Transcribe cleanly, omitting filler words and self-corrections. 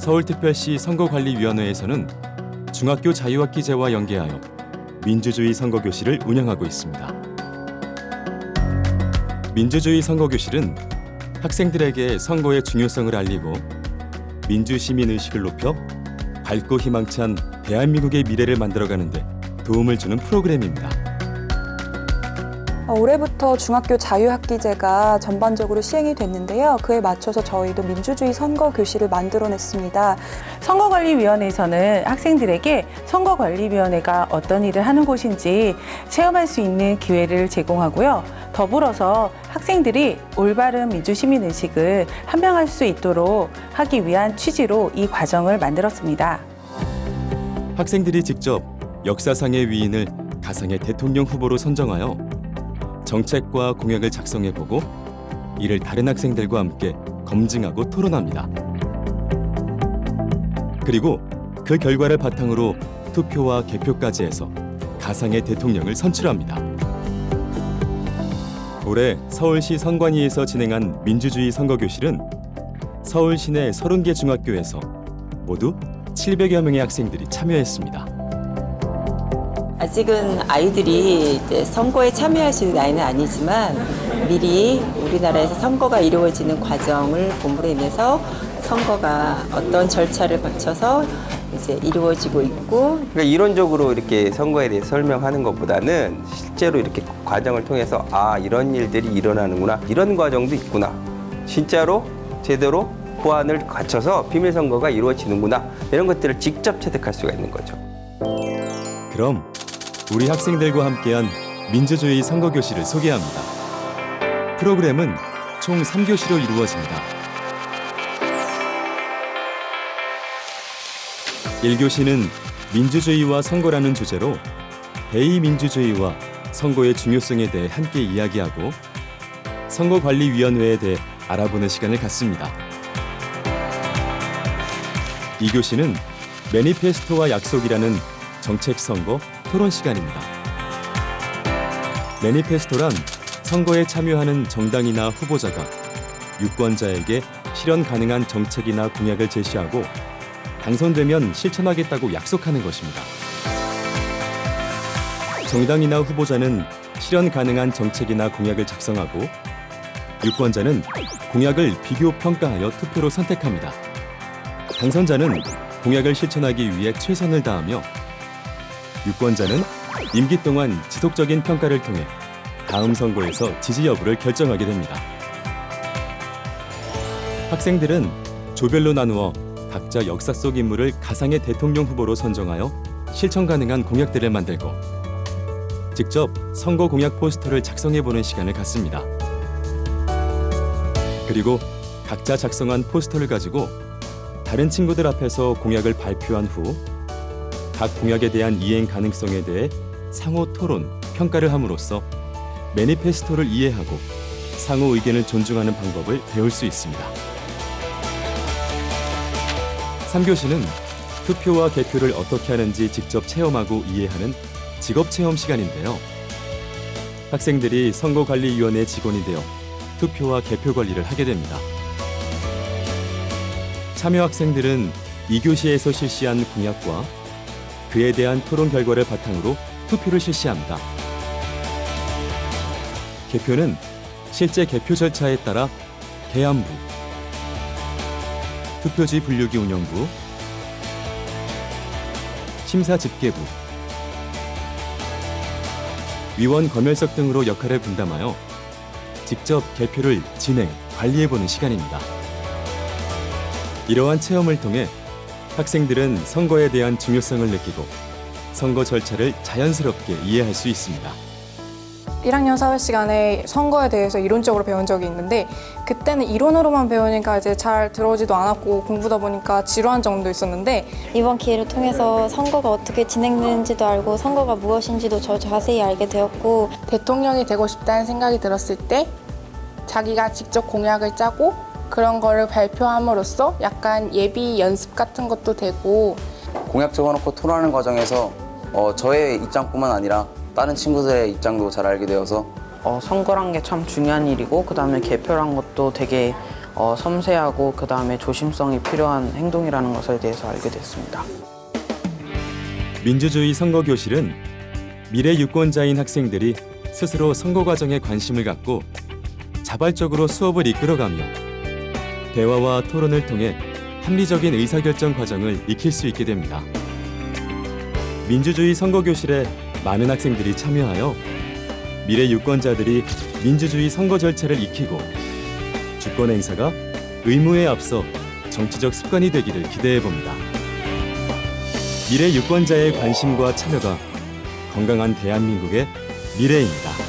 서울특별시 선거관리위원회에서는 중학교 자유학기제와 연계하여 민주주의 선거교실을 운영하고 있습니다. 민주주의 선거교실은 학생들에게 선거의 중요성을 알리고 민주시민의식을 높여 밝고 희망찬 대한민국의 미래를 만들어가는 데 도움을 주는 프로그램입니다. 올해부터 중학교 자유학기제가 전반적으로 시행이 됐는데요. 그에 맞춰서 저희도 민주주의 선거교실을 만들어냈습니다. 선거관리위원회에서는 학생들에게 선거관리위원회가 어떤 일을 하는 곳인지 체험할 수 있는 기회를 제공하고요. 더불어서 학생들이 올바른 민주시민의식을 함양할 수 있도록 하기 위한 취지로 이 과정을 만들었습니다. 학생들이 직접 역사상의 위인을 가상의 대통령 후보로 선정하여 정책과 공약을 작성해보고 이를 다른 학생들과 함께 검증하고 토론합니다. 그리고 그 결과를 바탕으로 투표와 개표까지 해서 가상의 대통령을 선출합니다. 올해 서울시 선관위에서 진행한 민주주의 선거교실은 서울 시내 30개 중학교에서 모두 700여 명의 학생들이 참여했습니다. 아직은 아이들이 이제 선거에 참여하실 나이는 아니지만 미리 우리나라에서 선거가 이루어지는 과정을 본부로 인해서 선거가 어떤 절차를 거쳐서 이제 이루어지고 있고, 그러니까 이론적으로 이렇게 선거에 대해 설명하는 것보다는 실제로 이렇게 과정을 통해서 아, 이런 일들이 일어나는구나, 이런 과정도 있구나, 진짜로 제대로 보안을 갖춰서 비밀 선거가 이루어지는구나, 이런 것들을 직접 체득할 수가 있는 거죠. 그럼 우리 학생들과 함께한 민주주의 선거교실을 소개합니다. 프로그램은 총 3교시로 이루어집니다. 1교시는 민주주의와 선거라는 주제로 대의민주주의와 선거의 중요성에 대해 함께 이야기하고 선거관리위원회에 대해 알아보는 시간을 갖습니다. 2교시는 매니페스토와 약속이라는 정책 선거 토론 시간입니다. 매니페스토란 선거에 참여하는 정당이나 후보자가 유권자에게 실현 가능한 정책이나 공약을 제시하고 당선되면 실천하겠다고 약속하는 것입니다. 정당이나 후보자는 실현 가능한 정책이나 공약을 작성하고 유권자는 공약을 비교 평가하여 투표로 선택합니다. 당선자는 공약을 실천하기 위해 최선을 다하며 유권자는 임기 동안 지속적인 평가를 통해 다음 선거에서 지지 여부를 결정하게 됩니다. 학생들은 조별로 나누어 각자 역사 속 인물을 가상의 대통령 후보로 선정하여 실천 가능한 공약들을 만들고 직접 선거 공약 포스터를 작성해보는 시간을 갖습니다. 그리고 각자 작성한 포스터를 가지고 다른 친구들 앞에서 공약을 발표한 후 각 공약에 대한 이행 가능성에 대해 상호 토론, 평가를 함으로써 매니페스토를 이해하고 상호 의견을 존중하는 방법을 배울 수 있습니다. 3교시는 투표와 개표를 어떻게 하는지 직접 체험하고 이해하는 직업체험 시간인데요. 학생들이 선거관리위원회 직원이 되어 투표와 개표 관리를 하게 됩니다. 참여 학생들은 2교시에서 실시한 공약과 그에 대한 토론 결과를 바탕으로 투표를 실시합니다. 개표는 실제 개표 절차에 따라 개함부, 투표지 분류기 운영부, 심사 집계부, 위원 검열석 등으로 역할을 분담하여 직접 개표를 진행, 관리해보는 시간입니다. 이러한 체험을 통해 학생들은 선거에 대한 중요성을 느끼고 선거 절차를 자연스럽게 이해할 수 있습니다. 1학년 사회 시간에 선거에 대해서 이론적으로 배운 적이 있는데 그때는 이론으로만 배우니까 이제 잘 들어오지도 않았고 공부다 보니까 지루한 점도 있었는데 이번 기회를 통해서 선거가 어떻게 진행되는지도 알고 선거가 무엇인지도 더 자세히 알게 되었고 대통령이 되고 싶다는 생각이 들었을 때 자기가 직접 공약을 짜고 그런 거를 발표함으로써 약간 예비 연습 같은 것도 되고 공약 적어놓고 토론하는 과정에서 저의 입장뿐만 아니라 다른 친구들의 입장도 잘 알게 되어서 선거란 게 참 중요한 일이고 그다음에 개표란 것도 되게 섬세하고 그다음에 조심성이 필요한 행동이라는 것에 대해서 알게 됐습니다. 민주주의 선거교실은 미래 유권자인 학생들이 스스로 선거 과정에 관심을 갖고 자발적으로 수업을 이끌어가며 대화와 토론을 통해 합리적인 의사결정 과정을 익힐 수 있게 됩니다. 민주주의 선거교실에 많은 학생들이 참여하여 미래 유권자들이 민주주의 선거 절차를 익히고 주권 행사가 의무에 앞서 정치적 습관이 되기를 기대해 봅니다. 미래 유권자의 관심과 참여가 건강한 대한민국의 미래입니다.